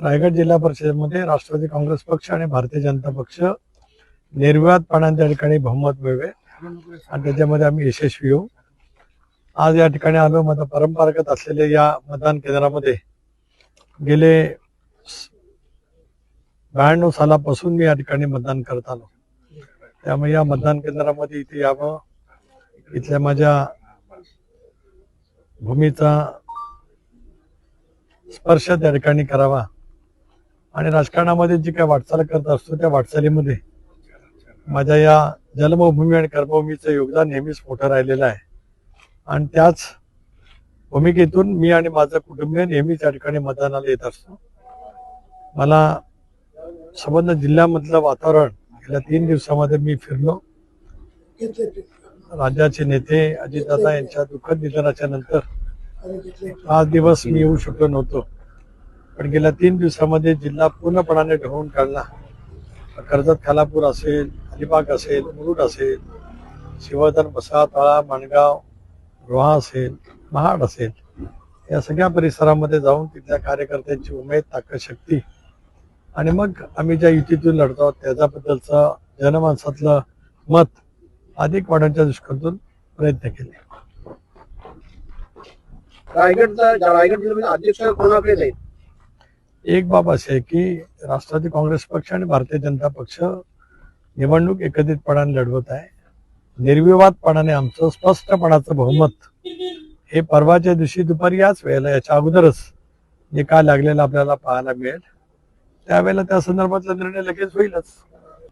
रायगड जिल्हा परिषदेमध्ये राष्ट्रवादी काँग्रेस पक्ष आणि भारतीय जनता पक्ष निर्विवादपणाने त्या ठिकाणी बहुमत मिळवे आणि त्याच्यामध्ये आम्ही यशस्वी होऊ. आज या ठिकाणी आलो. माझं परंपरागत असलेले या मतदान केंद्रामध्ये गेले 92 सालापासून मी या ठिकाणी मतदान करत आलो. त्यामुळे या मतदान केंद्रामध्ये इथे यावं, इथल्या माझ्या भूमीचा स्पर्श त्या ठिकाणी करावा आणि राजकारणामध्ये जी काय वाटचाल करत असतो त्या वाटचालीमध्ये माझ्या या जन्मभूमी आणि कर्मभूमीचं योगदान नेहमीच मोठं राहिलेलं आहे आणि त्याच भूमिकेतून मी आणि माझं कुटुंबीय नेहमीच या ठिकाणी मतदानाला येत असतो. मला संबंध जिल्ह्यामधलं वातावरण गेल्या 3 दिवसामध्ये मी फिरलो. राज्याचे नेते अजितदादा यांच्या दुःखद निधनाच्या नंतर 5 दिवस मी येऊ शकलो नव्हतो, पण गेल्या 3 दिवसामध्ये जिल्हा पूर्णपणाने ढवळून काढला. कर्जत, खालापूर असेल, अलिबाग असेल, मुरुड असेल, शिवधन, बसा, तळा, माणगाव, रोहा असेल, महाड असेल, या सगळ्या परिसरामध्ये जाऊन तिथल्या कार्यकर्त्यांची उमेद, ताकद, शक्ती आणि मग आम्ही ज्या युतीतून लढतो त्याच्याबद्दलचं जनमानसातलं मत अधिक वाढवण्याच्या दृष्टीकोनातून प्रयत्न केले. रायगड जिल्ह्यामध्ये अध्यक्ष कोणाकडे जाईल? एक बाब अशी आहे की राष्ट्रवादी काँग्रेस पक्ष आणि भारतीय जनता पक्ष निवडणूक एकत्रितपणाने लढवत आहे. निर्विवादपणाने आमचं स्पष्टपणाचं बहुमत हे परवाच्या दिवशी दुपारी याच वेळेला, याच्या अगोदरच निकाल लागलेला आपल्याला पाहायला मिळेल. त्यावेळेला त्या संदर्भातला निर्णय लगेच होईलच.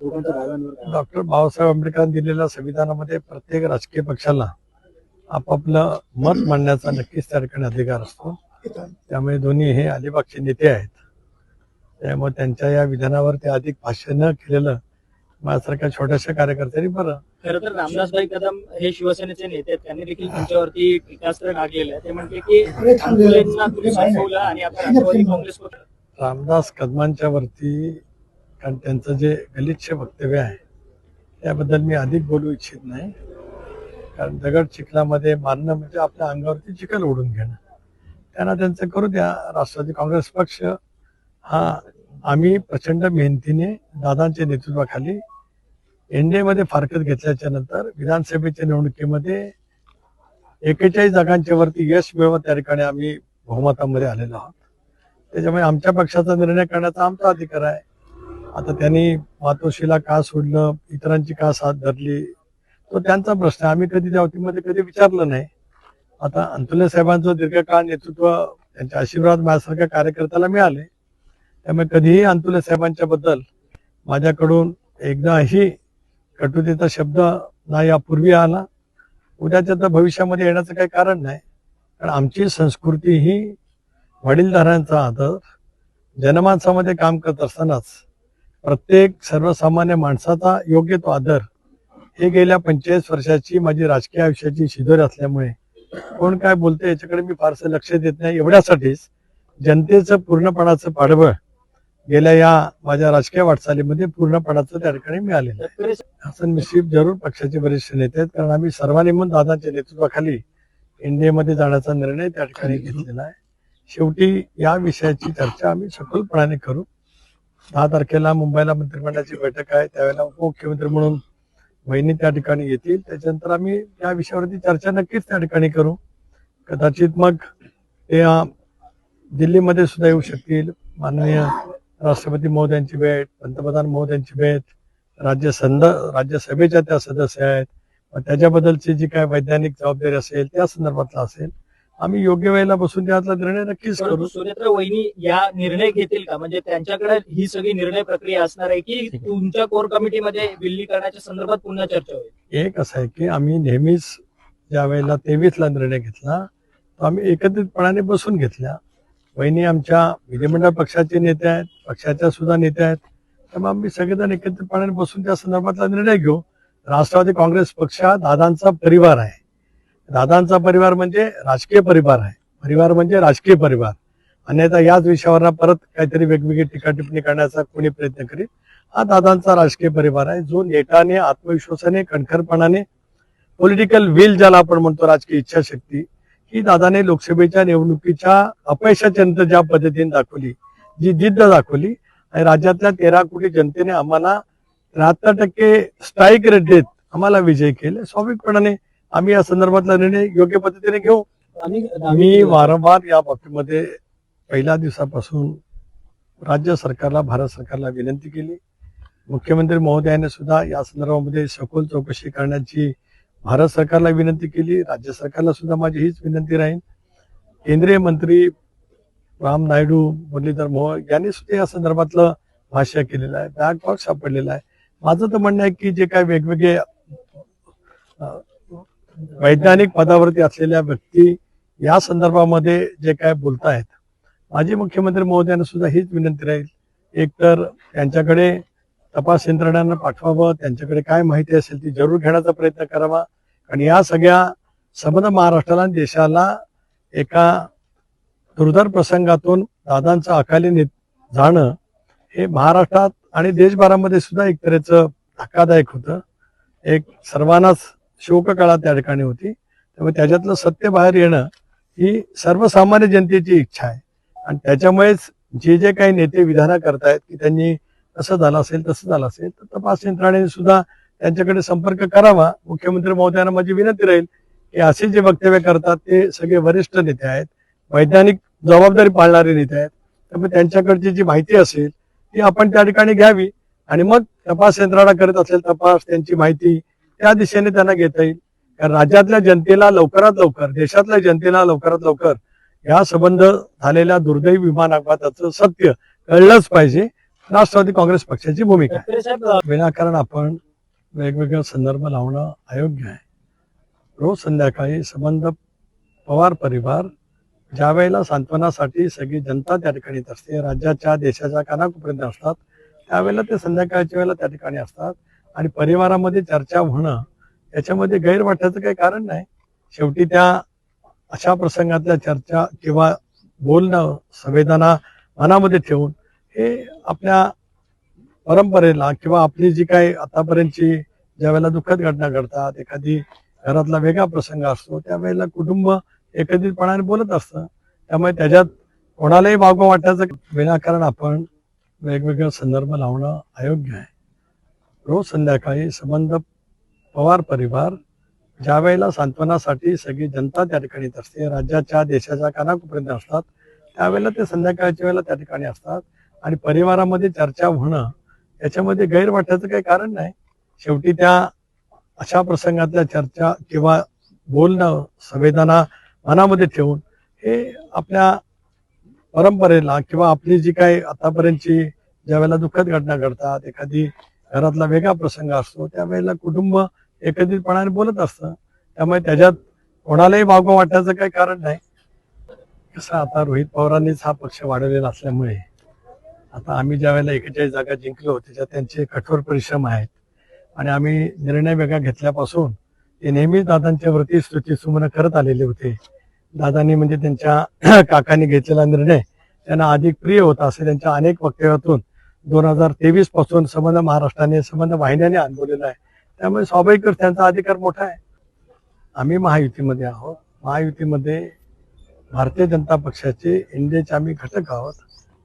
डॉक्टर बाबासाहेब आंबेडकरांनी दिलेल्या संविधानामध्ये प्रत्येक राजकीय पक्षाला आपापलं मत मांडण्याचा नक्कीच त्या ठिकाणी अधिकार असतो. त्यामुळे दोन्ही हे अलिबागचे नेते आहेत, त्यामुळे त्यांच्या या विधानावर ते अधिक भाष्य न केलेलं माझ्यासारख्या छोट्याशा कार्यकर्त्यांनी बरं. खरं तर रामदासभाई कदम हे शिवसेनेचे नेते आहेत, त्यांनी देखील तुमच्यावरती टीकास्त्र टाकलेलं आहे. ते म्हणते की आंदोलनांना तुम्ही फसवलं आणि आता राष्ट्रवादी काँग्रेस पक्ष. रामदास कदमांच्या वरती कारण त्यांचं जे गलिच्छ वक्तव्य आहे त्याबद्दल मी अधिक बोलू इच्छित नाही. कारण दगड चिखलामध्ये मारणं म्हणजे आपल्या अंगावरती चिखल ओढून घेणं. त्यांना त्यांचं करू द्या. राष्ट्रवादी काँग्रेस पक्ष हा आम्ही प्रचंड मेहनतीने दादांच्या नेतृत्वाखाली एनडीएमध्ये फारकत घेतल्याच्या नंतर विधानसभेच्या निवडणुकीमध्ये 41 जागांच्या वरती यश मिळवत त्या ठिकाणी आम्ही बहुमतामध्ये आलेलो आहोत. त्याच्यामुळे आमच्या पक्षाचा निर्णय करण्याचा आमचा अधिकार आहे. आता त्यांनी मातोश्रीला का सोडलं, इतरांची का साथ धरली, तो त्यांचा प्रश्न. आम्ही कधी त्या वतीमध्ये कधी विचारलं नाही. आता अंतुले साहेबांचं दीर्घकाळ नेतृत्व, त्यांचे आशीर्वाद माझ्यासारख्या कार्यकर्त्याला मिळाले. त्यामुळे कधीही अंतुले साहेबांच्या बद्दल माझ्याकडून एकदाही कटुतेचा शब्द ना यापूर्वी आला, उद्याच्या तर भविष्यामध्ये येण्याचं काही कारण नाही. कारण आमची संस्कृती ही वडीलधाऱ्यांचा आदर, जनमानसामध्ये काम करत असतानाच प्रत्येक सर्वसामान्य माणसाचा योग्य तो आदर, हे गेल्या 45 वर्षाची माझी राजकीय आयुष्याची शिदोरी असल्यामुळे कोण काय बोलते याच्याकडे मी फारसं लक्ष देत नाही. एवढ्यासाठीच जनतेचं पूर्णपणाचं पाठबळ गेल्या या माझ्या राजकीय वाटचालीमध्ये पूर्णपणाचं त्या ठिकाणी मिळालेलं आहे. हसन मुश्रीफ जरूर पक्षाचे वरिष्ठ नेते आहेत, कारण आम्ही सर्वांनी म्हणून दादांच्या नेतृत्वाखाली एनडीएमध्ये जाण्याचा निर्णय त्या ठिकाणी घेतलेला आहे. शेवटी या विषयाची चर्चा आम्ही सखोलपणाने करू. 10 तारखेला मुंबईला मंत्रिमंडळाची बैठक आहे, त्यावेळेला उपमुख्यमंत्री म्हणून वहिनी त्या ठिकाणी येतील. त्याच्यानंतर आम्ही या विषयावरती चर्चा नक्कीच त्या ठिकाणी करू. कदाचित मग ते दिल्लीमध्ये सुद्धा येऊ शकतील. माननीय राष्ट्रपती महोदयांची भेट, पंतप्रधान महोदयांची भेट, राज्यसभेच्या त्या सदस्य आहेत, मग त्याच्याबद्दलची जी काय वैज्ञानिक जबाबदारी असेल त्या संदर्भातला असेल, आम्ही योग्य वेळेला बसून त्यातला निर्णय नक्कीच करू. सुनेत्र वहिनी या निर्णय घेतील का? म्हणजे त्यांच्याकडे ही सगळी निर्णय प्रक्रिया असणार आहे की तुमच्या कोर कमिटीमध्ये विलीनीकरणाच्या संदर्भात पुन्हा चर्चा होईल? एक असं आहे की आम्ही नेहमीच ज्या वेळेला 23ला निर्णय घेतला तो आम्ही एकत्रितपणाने बसून घेतला. वहिनी आमच्या विधिमंडळ पक्षाचे नेते आहेत, पक्षाच्या सुद्धा नेते आहेत. त्यामुळे आम्ही सगळेजण एकत्रितपणाने बसून त्या संदर्भातला निर्णय घेऊ. राष्ट्रवादी काँग्रेस पक्ष हा दादांचा परिवार आहे. दादांचा परिवार म्हणजे राजकीय परिवार आहे. परिवार म्हणजे राजकीय परिवार. अन्यथा याच विषयावर परत काहीतरी वेगवेगळी टीका टिप्पणी करण्याचा कोणी प्रयत्न करीत. हा दादांचा राजकीय परिवार आहे, जो नेटाने, आत्मविश्वासाने, कणखरपणाने, पॉलिटिकल विल ज्याला आपण म्हणतो, राजकीय इच्छाशक्ती, ही दादाने लोकसभेच्या निवडणुकीच्या अपयशाच्या नंतर ज्या पद्धतीने दाखवली, जी जिद्द दाखवली आणि राज्यातल्या 13 कोटी जनतेने आम्हाला 73% स्ट्राईक रेट देत आम्हाला विजय केले. स्वाभाविकपणाने आम्ही या संदर्भातला निर्णय योग्य पद्धतीने घेऊ. मी वारंवार या बाबतीमध्ये पहिल्या दिवसापासून राज्य सरकारला, भारत सरकारला विनंती केली. मुख्यमंत्री महोदयाने सुद्धा या संदर्भामध्ये सखोल चौकशी करण्याची भारत सरकारला विनंती केली. राज्य सरकारला सुद्धा माझी हीच विनंती राहील. केंद्रीय मंत्री राम नायडू, मुरलीधर मोहोळ यांनी सुद्धा या संदर्भातलं भाष्य केलेलं आहे. बॅकबॉक्स सापडलेला आहे. माझं तर म्हणणं आहे की जे काय वेगवेगळे वैज्ञानिक पदावरती असलेल्या व्यक्ती या संदर्भामध्ये जे काय बोलतायत, माजी मुख्यमंत्री महोदयांना सुद्धा हीच विनंती राहील. एकतर त्यांच्याकडे तपास यंत्रणांना पाठवावं, त्यांच्याकडे काय माहिती असेल ती जरूर घेण्याचा प्रयत्न करावा. आणि या सगळ्या संबंध महाराष्ट्राला आणि देशाला एका दुर्धर प्रसंगातून दादांचं अकाली जाणं हे महाराष्ट्रात आणि देशभरामध्ये सुद्धा एक तऱ्हेचं धक्कादायक होतं. एक सर्वांनाच शोककळा त्या ठिकाणी होती. त्यामुळे त्याच्यातलं सत्य बाहेर येणं ही सर्वसामान्य जनतेची इच्छा आहे. आणि त्याच्यामुळेच जे काही नेते विधानं करतायत की त्यांनी असं झालं असेल, तसं झालं असेल, तर तपास यंत्रणेने सुद्धा त्यांच्याकडे संपर्क करावा. मुख्यमंत्री महोदयांना माझी विनंती राहील की असे जे वक्तव्य करतात ते सगळे वरिष्ठ नेते आहेत, वैज्ञानिक जबाबदारी पाळणारे नेते आहेत. त्यामुळे त्यांच्याकडची जी माहिती असेल ती आपण त्या ठिकाणी घ्यावी आणि मग तपास यंत्रणा करत असेल तपास, त्यांची माहिती त्या दिशेने त्यांना घेता येईल. कारण राज्यातल्या जनतेला लवकरात लवकर, देशातल्या जनतेला लवकरात लवकर या संबंध झालेल्या दुर्दैवी विमान अपघाताचं सत्य कळलंच पाहिजे. राष्ट्रवादी काँग्रेस पक्षाची भूमिका आहे. तटकरे साहेब, विनाकारण आपण वेगवेगळे संदर्भ लावणं अयोग्य आहे. रोज संध्याकाळी संबंध पवार परिवार ज्या वेळेला सांत्वनासाठी सगळी जनता त्या ठिकाणी येत असते, राज्याच्या देशाच्या कानाकोपर्यंत असतात, त्यावेळेला ते संध्याकाळच्या वेळेला त्या ठिकाणी असतात. आणि परिवारामध्ये चर्चा होणं याच्यामध्ये गैर वाटण्याचं काही कारण नाही. शेवटी त्या अशा प्रसंगातल्या चर्चा किंवा बोलणं, संवेदना मनामध्ये ठेवून हे आपल्या परंपरेला किंवा आपली जी काही आतापर्यंतची ज्या वेळेला दुःखद घटना घडतात, एखादी घरातला वेगळा प्रसंग असतो, त्यावेळेला कुटुंब एकत्रितपणाने बोलत असतं. त्यामुळे त्याच्यात कोणालाही वागवं वाटायचं विनाकारण आपण वेगवेगळे संदर्भ लावणं अयोग्य आहे. रोज संध्याकाळी संबंध पवार परिवार ज्या वेळेला सांत्वनासाठी सगळी जनता त्या ठिकाणी येत असते, राज्याच्या देशाच्या कानाकोपर्यंत असतात, त्यावेळेला ते संध्याकाळच्या वेळेला त्या ठिकाणी असतात. आणि परिवारामध्ये चर्चा होणं याच्यामध्ये गैर वाटण्याचं काही कारण नाही. शेवटी त्या अशा प्रसंगातल्या चर्चा किंवा बोलणं, संवेदना मनामध्ये ठेवून हे आपल्या परंपरेला किंवा आपली जी काही आतापर्यंतची ज्या वेळेला दुःखद घटना घडतात, एखादी घरातला वेगळा प्रसंग असतो, त्यावेळेला कुटुंब एकत्रितपणाने बोलत असतं. त्यामुळे त्याच्यात कोणालाही वागवं वाटण्याचं काही कारण नाही. कसं आता रोहित पवारांनीच हा पक्ष वाढवलेला असल्यामुळे आता आम्ही ज्या वेळेला 41 जागा जिंकलो त्याच्यात त्यांचे कठोर परिश्रम आहेत. आणि आम्ही निर्णय वेगळा घेतल्यापासून ते नेहमीच दादांच्या वरती स्तुतीसुमनं करत आलेले होते. दादांनी म्हणजे त्यांच्या काकांनी घेतलेला निर्णय त्यांना अधिक प्रिय होता असे त्यांच्या अनेक वक्तव्यातून 2023 पासून संबंध महाराष्ट्राने, संबंध वाहिन्याने अनुभवलेला आहे. त्यामुळे स्वाभाविकच त्यांचा अधिकार मोठा आहे. आम्ही महायुतीमध्ये आहोत. महायुतीमध्ये भारतीय जनता पक्षाचे इंडियाचे आम्ही घटक आहोत.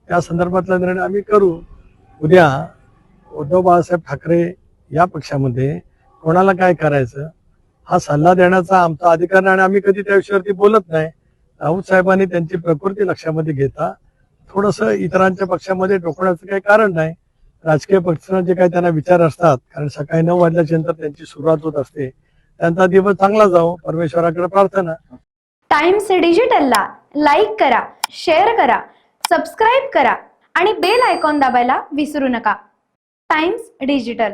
त्या संदर्भातला निर्णय आम्ही करू. उद्या उद्धव बाळासाहेब ठाकरे या पक्षामध्ये कोणाला काय करायचं हा सल्ला देण्याचा आमचा अधिकार नाही आणि आम्ही कधी त्या विषयावरती बोलत नाही. राऊत साहेबांनी त्यांची प्रकृती लक्षामध्ये घेता थोडंसं इतरांच्या पक्षामध्ये टोकण्याचं काही कारण नाही. राजकीय पक्षांना जे काही त्यांना विचार असतात, कारण सकाळी 9 वाजल्याच्या नंतर त्यांची सुरुवात होत असते, त्यांचा दिवस चांगला जावो परमेश्वराकडे प्रार्थना. टाइम्स डिजिटलला लाईक करा, शेअर करा, सबस्क्राईब करा आणि बेल आयकॉन दाबायला विसरू नका. Times digital.